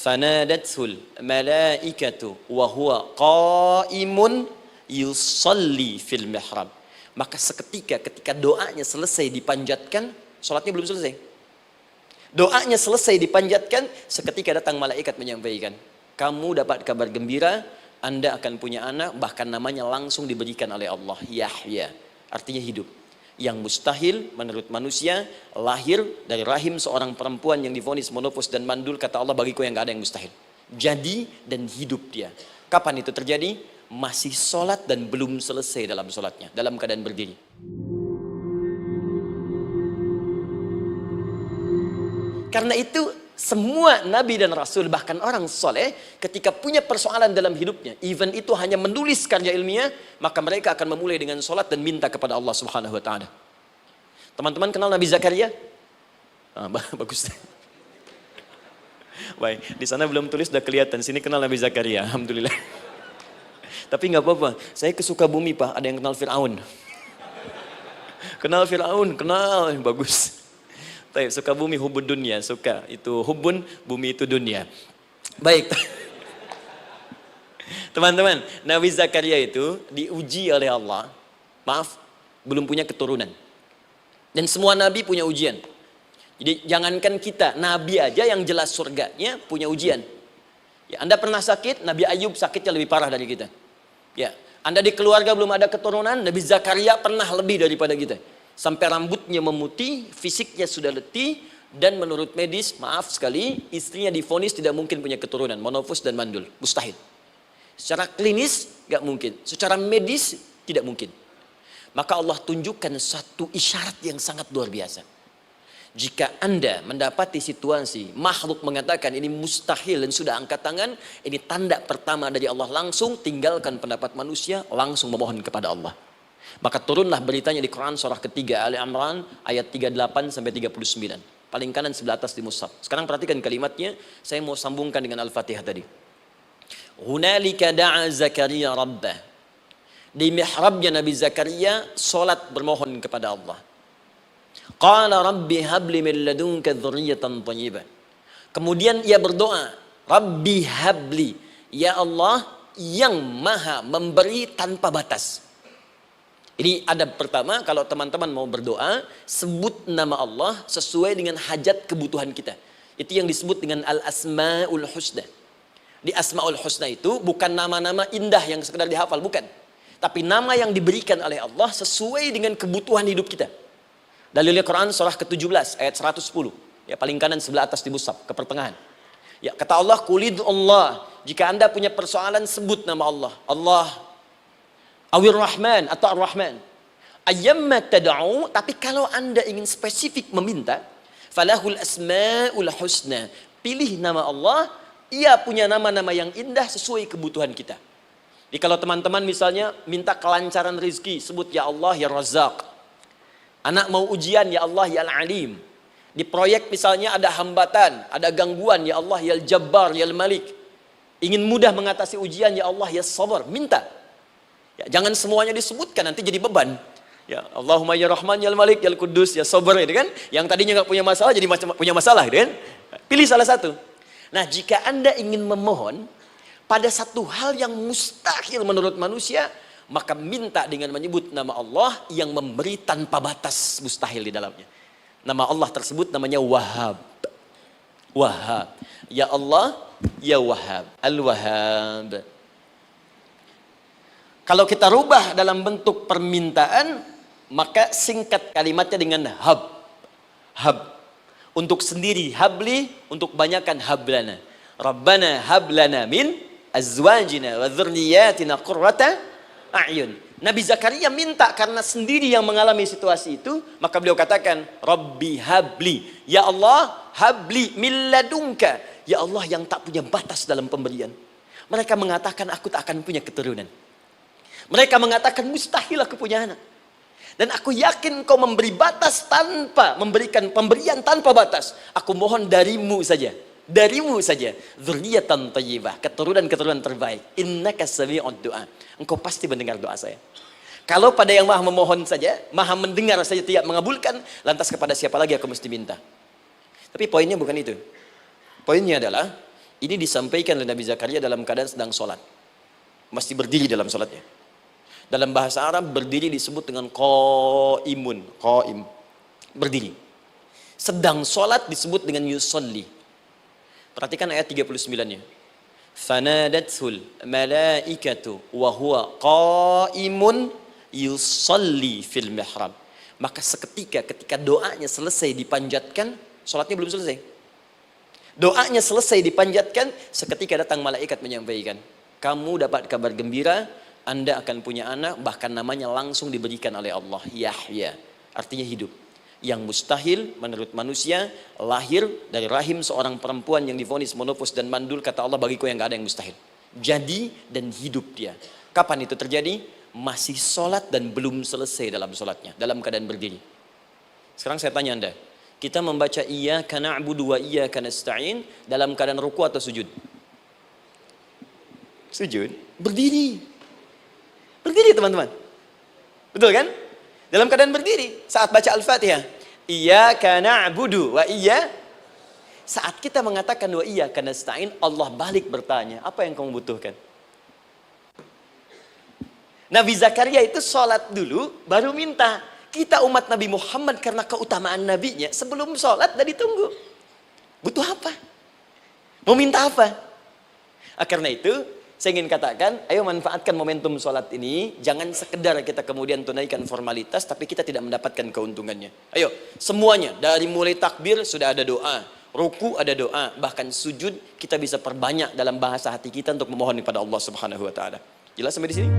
fanadatul malaikatu wa huwa qaimun yusalli fil mihrab. Maka seketika ketika doanya selesai dipanjatkan, sholatnya belum selesai. Doanya selesai dipanjatkan, seketika datang malaikat menyampaikan, kamu dapat kabar gembira, Anda akan punya anak, bahkan namanya langsung diberikan oleh Allah, Yahya. Artinya hidup. Yang mustahil menurut manusia, lahir dari rahim seorang perempuan yang divonis monofos dan mandul, kata Allah, bagiku yang gak ada yang mustahil. Jadi dan hidup dia. Kapan itu terjadi? Masih sholat dan belum selesai dalam sholatnya, dalam keadaan berdiri. Karena itu semua nabi dan rasul, bahkan orang soleh, ketika punya persoalan dalam hidupnya, even itu hanya menulis karya ilmiah, maka mereka akan memulai dengan sholat dan minta kepada Allah Subhanahu Wa Taala. Teman-teman kenal Nabi Zakaria? Bagus. Baik, di sana belum tulis, sudah kelihatan. Sini kenal Nabi Zakaria, alhamdulillah. Tapi nggak apa-apa, saya ke Sukabumi Pak, ada yang kenal Fir'aun. Kenal Fir'aun, kenal, bagus. Baik, Sukabumi hubun dunia, suka. Itu hubun, bumi itu dunia. Baik. Teman-teman, Nabi Zakaria itu diuji oleh Allah. Maaf, belum punya keturunan. Dan semua nabi punya ujian. Jadi jangankan kita, nabi aja yang jelas surganya punya ujian. Ya, Anda pernah sakit, Nabi Ayub sakitnya lebih parah dari kita. Ya, Anda di keluarga belum ada keturunan, Nabi Zakaria pernah lebih daripada kita. Sampai rambutnya memutih, fisiknya sudah letih, dan menurut medis, maaf sekali, istrinya divonis tidak mungkin punya keturunan, monofus dan mandul, mustahil. Secara klinis gak mungkin, secara medis tidak mungkin. Maka Allah tunjukkan satu isyarat yang sangat luar biasa. Jika Anda mendapati situasi makhluk mengatakan ini mustahil dan sudah angkat tangan, ini tanda pertama dari Allah, langsung tinggalkan pendapat manusia, langsung memohon kepada Allah. Maka turunlah beritanya di Quran surah ketiga Ali Imran ayat 38 sampai 39. Paling kanan sebelah atas di mushaf. Sekarang perhatikan kalimatnya, saya mau sambungkan dengan Al-Fatihah tadi. Hunalika da'a Zakaria rabbah. Di mihrabnya Nabi Zakaria salat bermohon kepada Allah. Qala rabbi habli min ladunka dzurriyyatan thayyibah. Kemudian ia berdoa, Rabbi habli, ya Allah yang maha memberi tanpa batas. Ini adab pertama, kalau teman-teman mau berdoa, sebut nama Allah sesuai dengan hajat kebutuhan kita. Itu yang disebut dengan al-asma'ul husna. Di asma'ul husna itu bukan nama-nama indah yang sekedar dihafal, bukan. Tapi nama yang diberikan oleh Allah sesuai dengan kebutuhan hidup kita. Dalilnya Quran surah ke-17 ayat 110. Ya, paling kanan sebelah atas di mushaf, ke pertengahan. Ya, kata Allah, Qulid Allah. Jika Anda punya persoalan, sebut nama Allah. Allah Awir Rahman atau Ar-Rahman. Ayyamma tad'u, tapi kalau Anda ingin spesifik meminta, falahul asmaul husna. Pilih nama Allah, ia punya nama-nama yang indah sesuai kebutuhan kita. Jadi kalau teman-teman misalnya minta kelancaran rezeki, sebut ya Allah ya Razzaq. Anak mau ujian, ya Allah ya Al-Alim. Di proyek misalnya ada hambatan, ada gangguan, ya Allah ya Al-Jabbar ya Al-Malik. Ingin mudah mengatasi ujian, ya Allah ya Sabar. Minta. Ya, jangan semuanya disebutkan, nanti jadi beban. Ya, Allahumma ya Rahman ya Al-Malik ya Al-Quddus ya Sabar, gitu kan? Yang tadinya nggak punya masalah jadi punya masalah, gitu kan? Pilih salah satu. Nah, jika Anda ingin memohon pada satu hal yang mustahil menurut manusia, maka minta dengan menyebut nama Allah yang memberi tanpa batas, mustahil di dalamnya. Nama Allah tersebut namanya Wahhab. Wahhab. Ya Allah, ya Wahhab. Al-Wahhab. Kalau kita rubah dalam bentuk permintaan, maka singkat kalimatnya dengan hab. Hab. Untuk sendiri habli, untuk banyakkan hablana. Rabbana hablana min azwajina wa dzurriyyatina qurrata a'yun. Nabi Zakaria minta karena sendiri yang mengalami situasi itu, maka beliau katakan, Rabbi habli, ya Allah habli min ladunka, ya Allah yang tak punya batas dalam pemberian. Mereka mengatakan aku tak akan punya keturunan. Mereka mengatakan mustahil aku punya anak. Dan aku yakin kau memberi batas tanpa memberikan pemberian tanpa batas. Aku mohon darimu saja. Darimu saja, dzurriyyatan thayyibah, keturunan-keturunan terbaik. Innaka sami'ud du'a. Engkau pasti mendengar doa saya. Kalau pada yang maha memohon saja, maha mendengar saja tidak mengabulkan, lantas kepada siapa lagi aku mesti minta? Tapi poinnya bukan itu. Poinnya adalah Ini disampaikan oleh Nabi Zakaria dalam keadaan sedang sholat. Masih berdiri dalam sholatnya. Dalam bahasa Arab berdiri disebut dengan qaimun. Qaim. Berdiri. Sedang sholat disebut dengan yusolli. Perhatikan ayat 39-nya. Fanadathul malaikatu wa huwa qaimun yusolli fil mihrab. Maka seketika ketika doanya selesai dipanjatkan, sholatnya belum selesai. Doanya selesai dipanjatkan, seketika datang malaikat menyampaikan, kamu dapat kabar gembira, Anda akan punya anak, bahkan namanya langsung diberikan oleh Allah, Yahya. Artinya hidup. Yang mustahil menurut manusia, lahir dari rahim seorang perempuan yang divonis monopos dan mandul, kata Allah, bagiku yang gak ada yang mustahil. Jadi dan hidup dia. Kapan itu terjadi? Masih sholat dan belum selesai dalam sholatnya, dalam keadaan berdiri. Sekarang saya tanya Anda, kita membaca iyyaka na'budu wa iyyaka nasta'in dalam keadaan ruku atau sujud? Sujud. Berdiri. Berdiri teman-teman. Betul kan? Dalam keadaan berdiri saat baca Al-Fatihah. Iyyaka na'budu wa saat kita mengatakan wa iyyaka nasta'in, Allah balik bertanya, apa yang kamu butuhkan? Nabi Zakaria itu sholat dulu baru minta. Kita umat Nabi Muhammad karena keutamaan nabinya, sebelum sholat udah ditunggu. Butuh apa? Mau minta apa? Karena itu, saya ingin katakan, ayo manfaatkan momentum sholat ini. Jangan sekedar kita kemudian tunaikan formalitas, tapi kita tidak mendapatkan keuntungannya. Ayo, semuanya. Dari mulai takbir sudah ada doa. Ruku ada doa. Bahkan sujud kita bisa perbanyak dalam bahasa hati kita untuk memohon kepada Allah Subhanahu wa Ta'ala. Jelas sampai di sini?